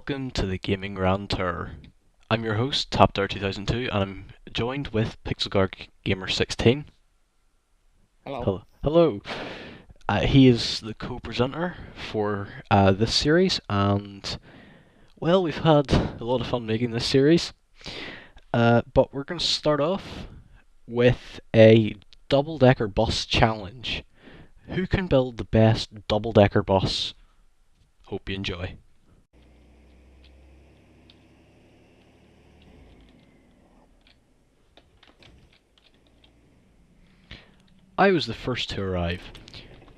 welcome to the Gaming Grand Tour. I'm your host, TapDar2002, and I'm joined with Pixelguard Gamer 16. Hello. Hello. He is the co-presenter for this series, and well, we've had a lot of fun making this series. But we're going to start off with a double-decker bus challenge. Who can build the best double-decker bus? Hope you enjoy. I was the first to arrive.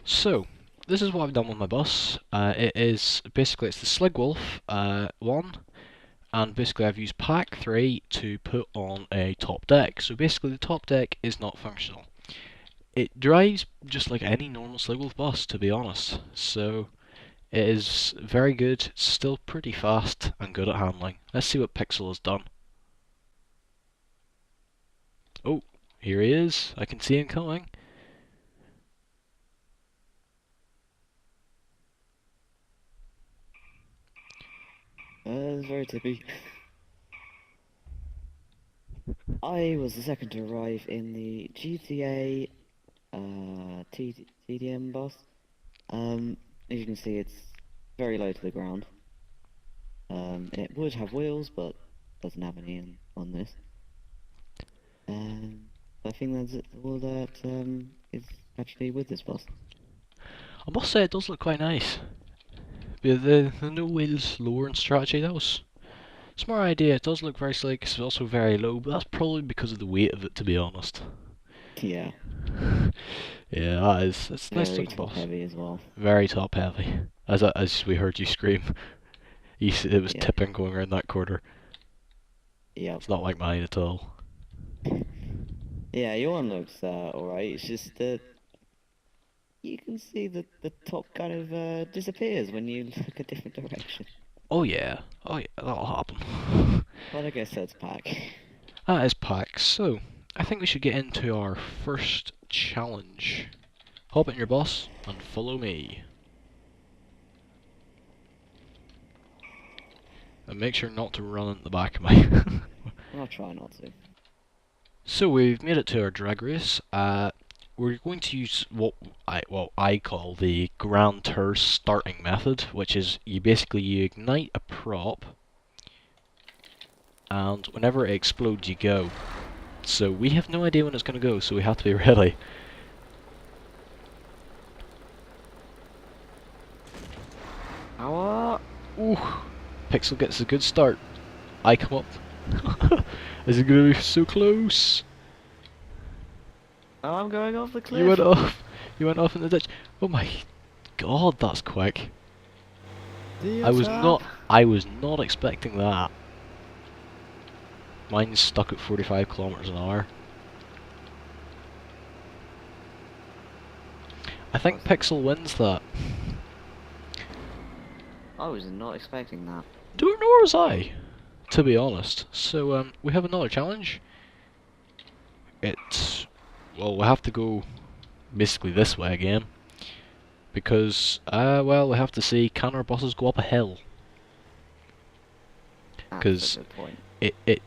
So, this is what I've done with my bus. It's the Sligwolf one, and basically I've used pack 3 to put on a top deck. So basically the top deck is not functional. It drives just like any normal Sligwolf bus, to be honest. So it is very good, it's still pretty fast and good at handling. Let's see what Pixel has done. Oh, here he is. I can see him coming. It's very tippy. I was the second to arrive in the GTA TDM bus. As you can see, it's very low to the ground. It would have wheels, but doesn't have any on this. I think that's all that is actually with this bus. I must say it does look quite nice. The no wheels lowering strategy, that was a smart idea. It does look very slick, it's also very low, but that's probably because of the weight of it, to be honest. Yeah, Yeah, that is. It's a nice very looking top boss. heavy as well. Very top heavy. As we heard you scream, it was Yeah, tipping going around that corner. yeah, It's not like mine at all. yeah. Your one looks alright. It's just that you can see that the top kind of disappears when you look a different direction. Oh yeah, that'll happen. But I guess that's pack. That is pack. So, I think we should get into our first challenge. Hop in your boss and follow me. And make sure not to run into the back of me. I'll try not to. So we've made it to our drag race. We're going to use what I call the Grand Tour starting method, which is you ignite a prop, and whenever it explodes, you go. So we have no idea when it's going to go, so we have to be ready. Power! Ooh, Pixel gets a good start. I come up. Is it going to be so close? Oh, I'm going off the You went cliff! off. You went off in the ditch. Oh my god, that's quick. See I you, was chap! not. I was not expecting that. Mine's stuck at 45 kilometers an hour. I think Pixel wins that. I was not expecting that. Nor was I, to be honest. So we have another challenge. Well, we have to go basically this way again because well, we have to see can our buses go up a hill That's a because good point. it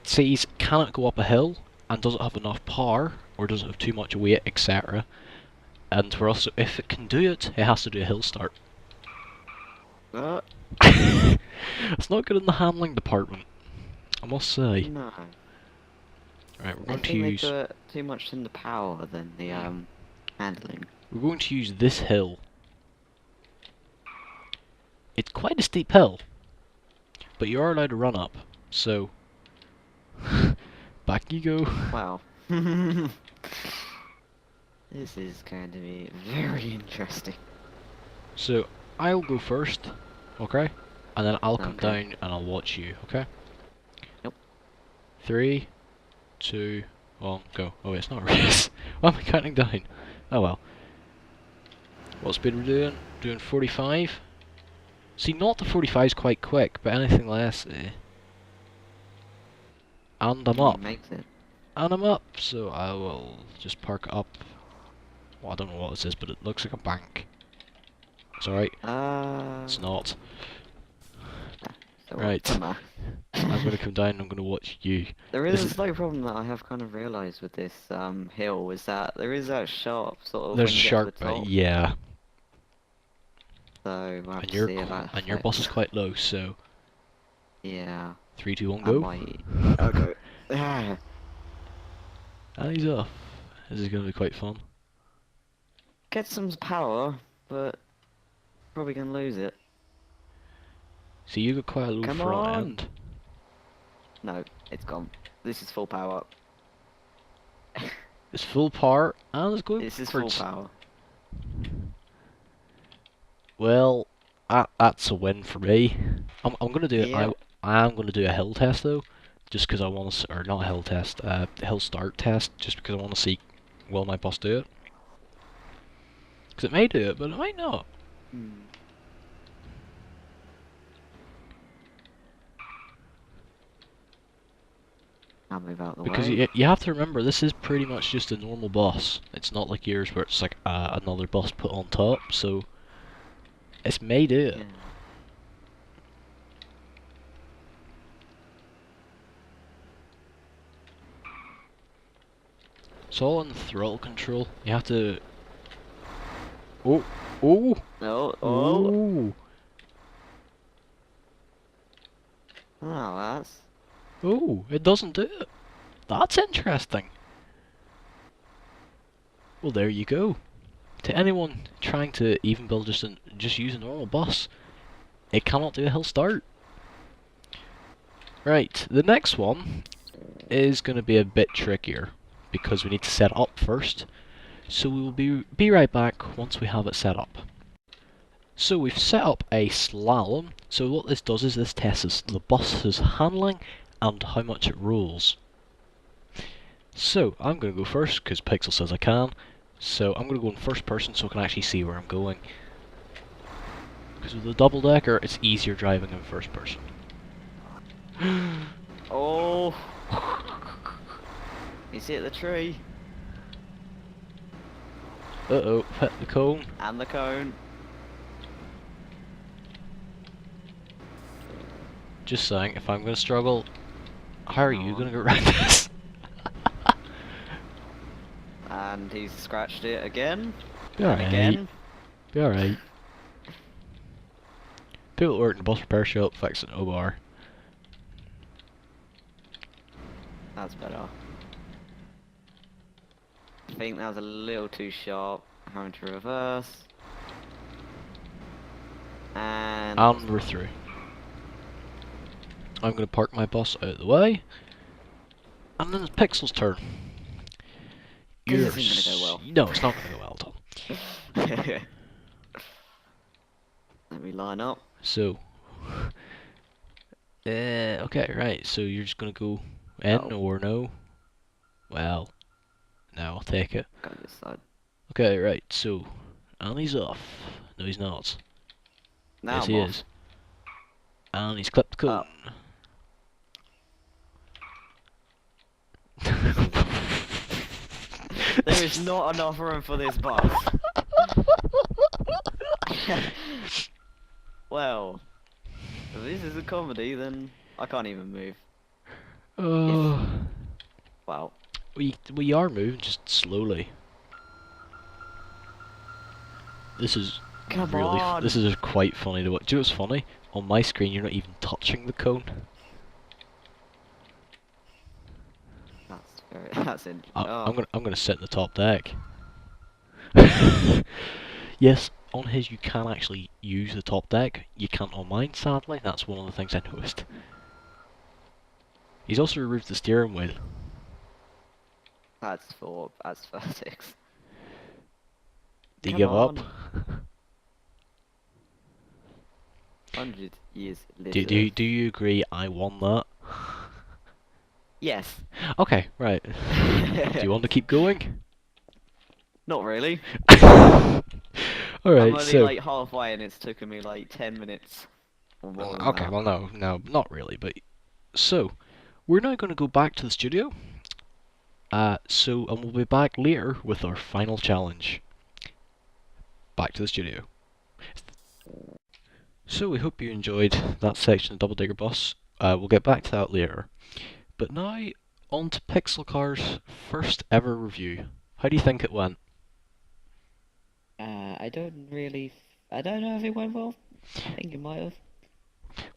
says can it go up a hill and does it have enough power or does it have too much weight, etc. And for us, if it can do it, it has to do a hill start. Uh, It's not good in the handling department, I must say. no. Right, we're I going to think they use put too much in the power than the handling. this hill. It's quite a steep hill, but you are allowed to run up. So back you go. Wow. This is going to be very interesting. So I'll go first, okay? And then I'll come Okay. down and I'll watch you, okay? Yep. 3, 2, 1, go. Oh, wait, it's not a race. Why am I counting down? Oh well. What speed are we doing? Doing 45? See, not the 45 is quite quick, but anything less, eh. And I'm He up. makes it. And I'm up, so I will just park it up. Well, I don't know what this is, but it looks like a bank. It's alright. It's not. Right. What's the matter? I'm gonna come down and I'm gonna watch you. There This is a is slight problem that I have kind of realised with this hill is that there is that sharp sort of there's when a you get to the sharp, top. yeah, So we'll have and to see if that your boss is affects. quite low. So Yeah, 3, 2, 1, I go. might. Okay. Ah, And he's off. This is gonna be quite fun. get some power, but probably gonna lose it. So you got quite a low Come front on! end. No, it's gone. This is full power. It's full power and it's going This is full backwards. power. Well, that's a win for me. I'm gonna do Yeah. I am gonna do a hill test though, just because I want to, or not a hill test, hill start test, just because I want to see will my boss do it. Because it may do it, but it might not. Hmm. I'll move out the Because way. you have to remember, this is pretty much just a normal boss. It's not like yours where it's like another boss put on top. So it may do it. Yeah. It's all in the throttle control. You have to. Oh, oh, Oh, oh. oh, Oh, that's... oh! It doesn't do it. That's interesting. Well, there you go. To anyone trying to even build just use a normal bus, it cannot do a hill start. Right, the next one is going to be a bit trickier because we need to set it up first. So we will be right back once we have it set up. So we've set up a slalom. So what this does is this tests the bus's handling and how much it rolls. So I'm going to go first because Pixel says I can. So I'm going to go in first person so I can actually see where I'm going. Because with the double decker, it's easier driving in first person. Oh! He's hit the tree. Uh-oh, hit the cone. And the cone. Just saying, if I'm going to struggle, how are you Oh. going to get around this? And he's scratched it again. Be And alright. again. Be alright. People that work in the bus repair shop fixing O-bar. That's better. I think that was a little too sharp. Having to reverse. And... And we're through. I'm going to park my bus out of the way. And then it's Pixel's turn. This isn't gonna go well. No, it's not going to go well at all. Let me line up. So, okay, right. So you're just gonna go in Oh. or no? Well, no, I'll take it. Go this side. Okay, right. So, and he's off. No, he's not. Now Yes, I'm he off. is. And he's clipped the cone. There is not enough room for this bus. Well, if this is a comedy, then I can't even move. Oh, Wow. we are moving just slowly. This is Come really on. this is quite funny to watch. Do you know what's funny? On my screen, you're not even touching the cone. That's very. That's in. Oh. I'm gonna sit in the top deck. Yes, on his you can actually use the top deck. You can't on mine, sadly. That's one of the things I noticed. He's also removed the steering wheel. That's four. That's six. Do you Come give on. up? 100 years later. Do you agree I won that? Yes. Okay, right. Do you want to keep going? Not really. Alright, I'm only so... like halfway and it's taken me like 10 minutes. Or more than Okay, that. well no, not really, but... So, we're now going to go back to the studio. And we'll be back later with our final challenge. Back to the studio. So we hope you enjoyed that section of Double Digger Bus. We'll get back to that later. But now, on to Pixel Car's first ever review. How do you think it went? I don't really. I don't know if it went well. I think it might have.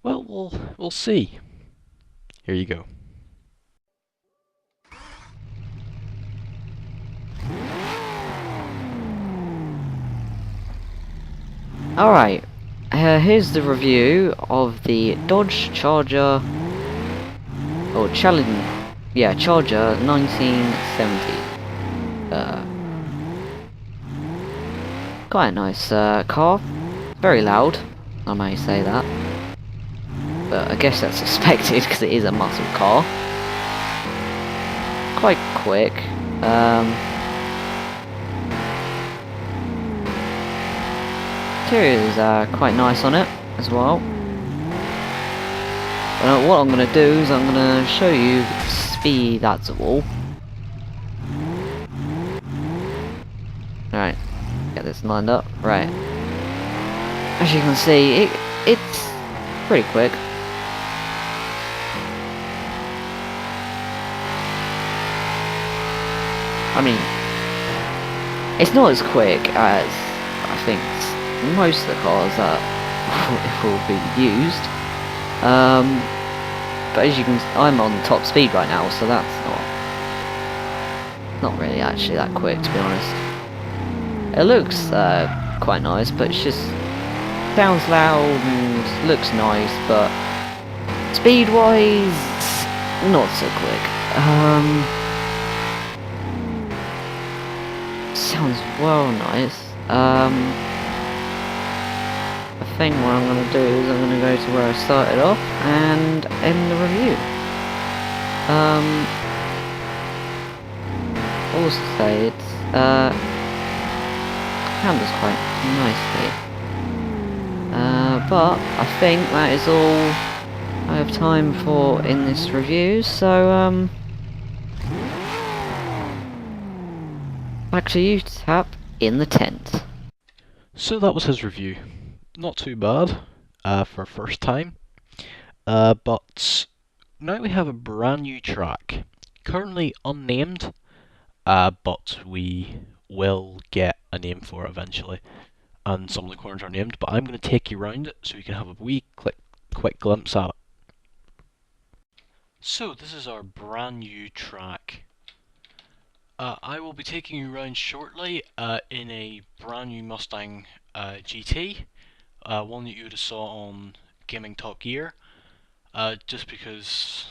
Well, we'll see. Here you go. Alright, here's the review of the Dodge Charger, or Charger 1970. Quite a nice car, very loud, I may say that, but I guess that's expected because it is a muscle car. Quite quick. Interior is quite nice on it as well. What I'm going to do is I'm going to show you the speed that's all. Right, get this lined up. Right, as you can see, it's pretty quick. I mean, it's not as quick as I think most of the cars that will be used. But as you can, I'm on top speed right now, so that's not really actually that quick, to be honest. It looks quite nice, but it's just sounds loud and looks nice, but speed-wise, not so quick. Sounds well nice. I think what I'm going to do is I'm going to go to where I started off and end the review. Also say it's handles quite nicely. But I think that is all I have time for in this review, so back to you, Tap, in the tent. So that was his review. Not too bad for first time. But now we have a brand new track, currently unnamed, but we will get a name for it eventually. And some of the corners are named, but I'm going to take you around it so you can have a wee quick glimpse at it. So this is our brand new track. I will be taking you around shortly in a brand new Mustang GT, one that you would have saw on Gaming Top Gear, just because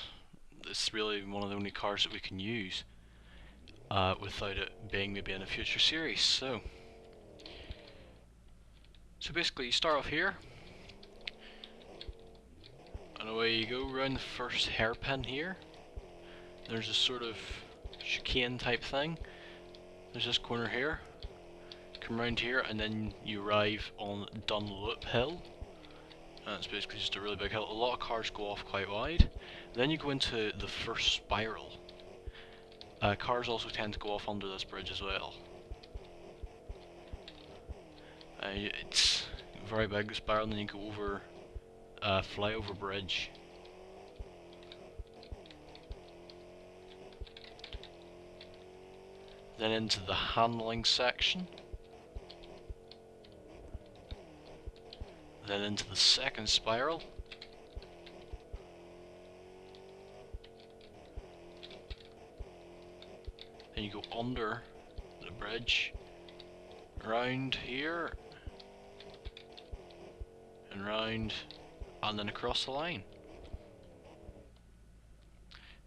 it's really one of the only cars that we can use without it being maybe in a future series. So basically you start off here, and away you go around the first hairpin here. There's a sort of chicane type thing. There's this corner here. Come around here and then you arrive on Dunlop Hill. And it's basically just a really big hill. A lot of cars go off quite wide. Then you go into the first spiral. Cars also tend to go off under this bridge as well. It's very big, the spiral, and then you go over a flyover bridge. Then into the handling section. Then into the second spiral. Then you go under the bridge, around here, and round, and then across the line.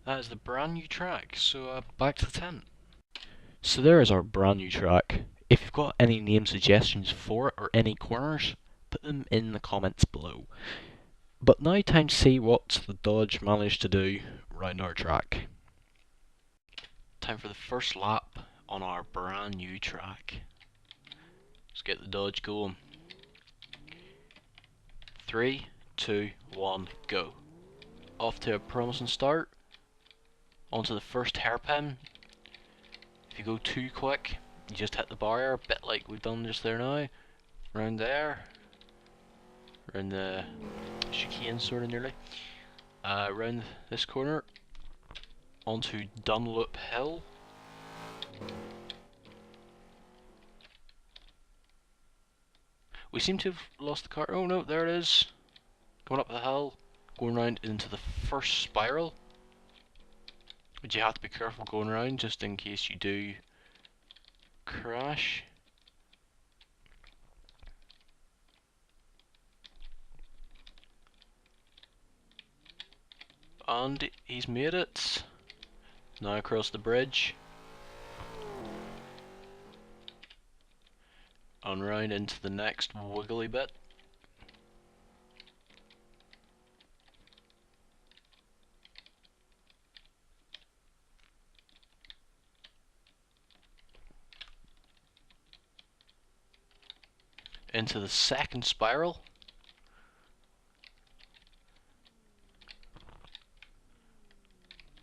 That is the brand new track, so back to the tent. So there is our brand new track. If you've got any name suggestions for it or any corners, put them in the comments below. But now time to see what the Dodge managed to do round our track. Time for the first lap on our brand new track. Let's get the Dodge going. 3, 2, 1, go. Off to a promising start. Onto the first hairpin. If you go too quick, you just hit the barrier, a bit like we've done just there now. Round there. around the chicane sort of nearly. Around this corner onto Dunlop Hill. We seem to have lost the car. Oh no, there it is. Going up the hill, going around into the first spiral. But you have to be careful going around just in case you do crash. And he's made it. Now across the bridge. And round into the next wiggly bit. Into the second spiral.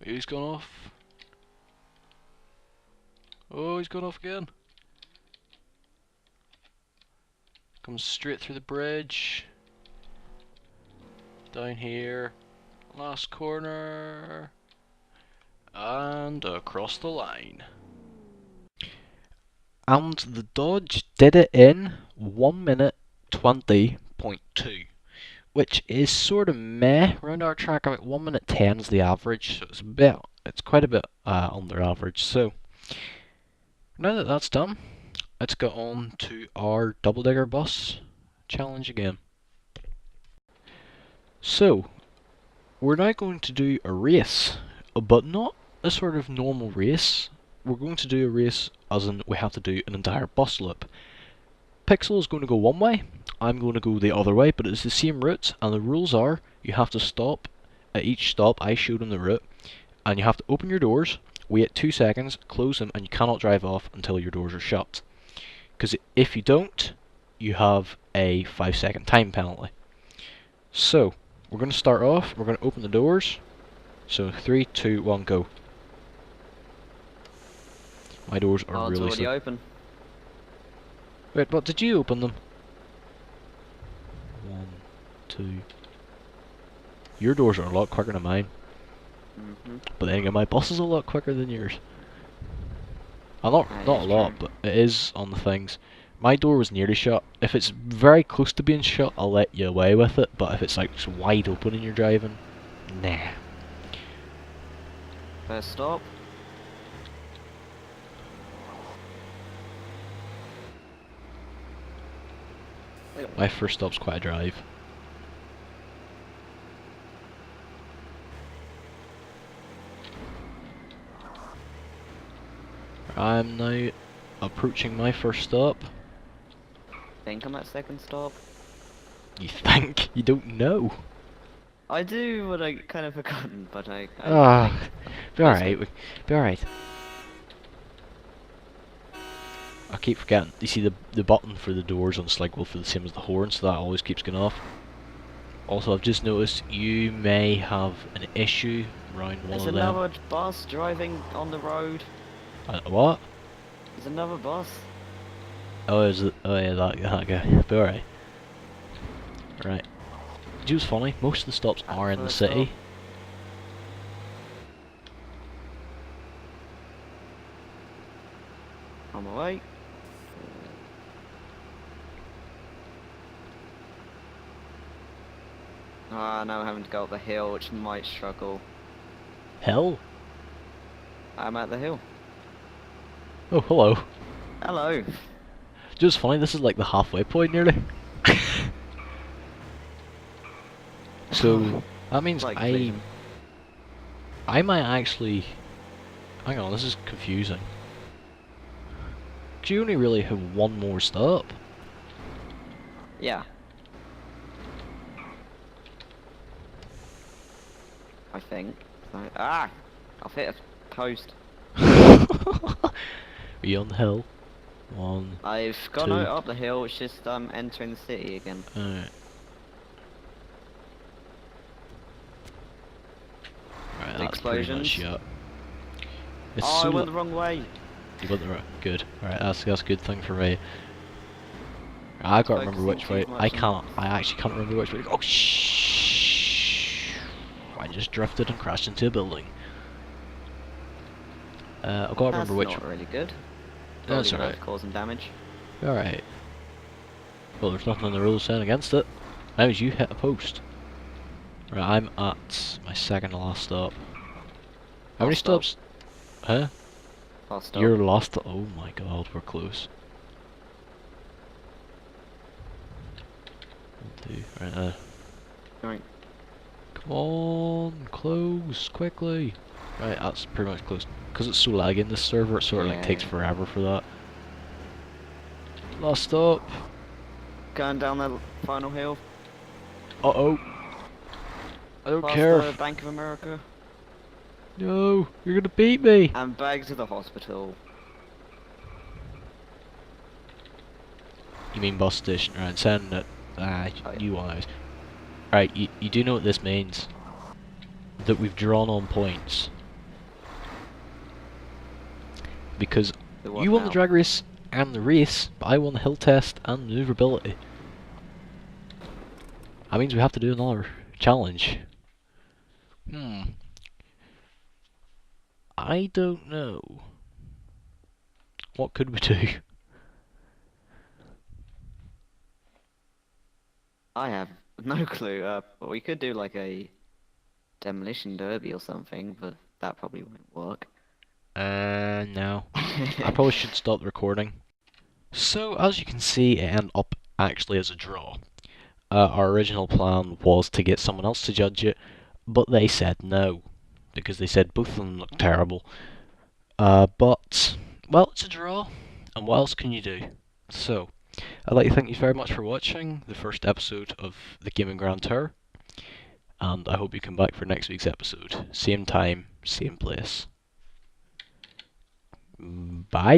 He's gone off. Oh, he's gone off again. Comes straight through the bridge. Down here. Last corner. And across the line. And the Dodge did it in 1 minute 20.2, which is sort of meh. Around our track, about 1 minute 10 is the average, so it's quite a bit under average. So now that that's done, let's go on to our Double Digger Bus challenge again. So we're now going to do a race, but not a sort of normal race. We're going to do a race as in we have to do an entire bus loop. Pixel is going to go one way, I'm going to go the other way, but it's the same route, and the rules are you have to stop at each stop I showed on the route, and you have to open your doors, wait 2 seconds, close them, and you cannot drive off until your doors are shut. Because if you don't, you have a 5-second time penalty. So, we're going to start off, we're going to open the doors, so 3, 2, 1, go. My doors are Oh, it's really already slow. open. Wait, what, did you open them? 1, 2... Your doors are a lot quicker than mine. But then again, my bus is a lot quicker than yours. Not That a is lot, true. but it is on the things. My door was nearly shut. If it's very close to being shut, I'll let you away with it. But if it's like just wide open and you're driving, nah. First stop. My first stop's quite a drive. I'm now approaching my first stop. Think I'm at second stop. You think? You don't know. I do, but I kind of forgotten. But I Ah, think be alright. Be alright. I keep forgetting. You see the button for the doors on Sligwolf are the same as the horn, so that always keeps going off. Also, I've just noticed you may have an issue around one there's of them. another bus driving on the road. What? There's another bus. Oh, is it? Oh yeah, that guy. Be alright. Right. Do you know what's funny? Most of the stops At are in the first city. stop. On my way. Ah, now I'm having to go up the hill, which might struggle. Hell. I'm at the hill. Oh, hello. Hello. Do you know what's funny? This is like the halfway point nearly. So that means Like leaving. I might actually. Hang on, this is confusing. 'Cause you only really have one more stop. Yeah. I think. Ah! I've hit a post. Are you on the hill? 1. I've gone 2. out up the hill, it's just entering the city again. Alright. Right, that's pretty much Explosions. shut. It's Oh, I so went the wrong way. you went the right. Good. Alright, that's a good thing for me. I can't remember Focusing which too way. much on- I actually can't remember which way. Oh, shh! I just drifted and crashed into a building. I've got to That's remember which. not really good. That's Probably alright. worth causing damage. Alright. Well, there's nothing in the rules saying against it. Now as you hit a post. Right, I'm at my second to last stop. How many Last stop. stops? Huh? I'll stop. You're lost. Oh my god, we're close. 1, 2, right there. Right. Come on, close quickly. Right, that's pretty much close. Because it's so laggy in this server, it sort of like takes Yeah. forever for that. Last stop. Going down the final hill. Uh oh. I don't Past care. the Bank of America. No, you're gonna beat me. And back to the hospital. You mean bus station, right? Send it. Oh, yeah. You want it. Right, you do know what this means. That we've drawn on points. Because The what you won the now? drag race and the race, but I won the hill test and maneuverability. That means we have to do another challenge. I don't know. What could we do? I have no clue. But we could do like a demolition derby or something, but that probably won't work. No. I probably should stop the recording. So, as you can see, it ended up actually as a draw. Our original plan was to get someone else to judge it, but they said no, because they said both of them looked terrible. But, well, it's a draw, and what else can you do? So, I'd like to thank you very much for watching the first episode of the Gaming Grand Tour, and I hope you come back for next week's episode. Same time, same place. Bye.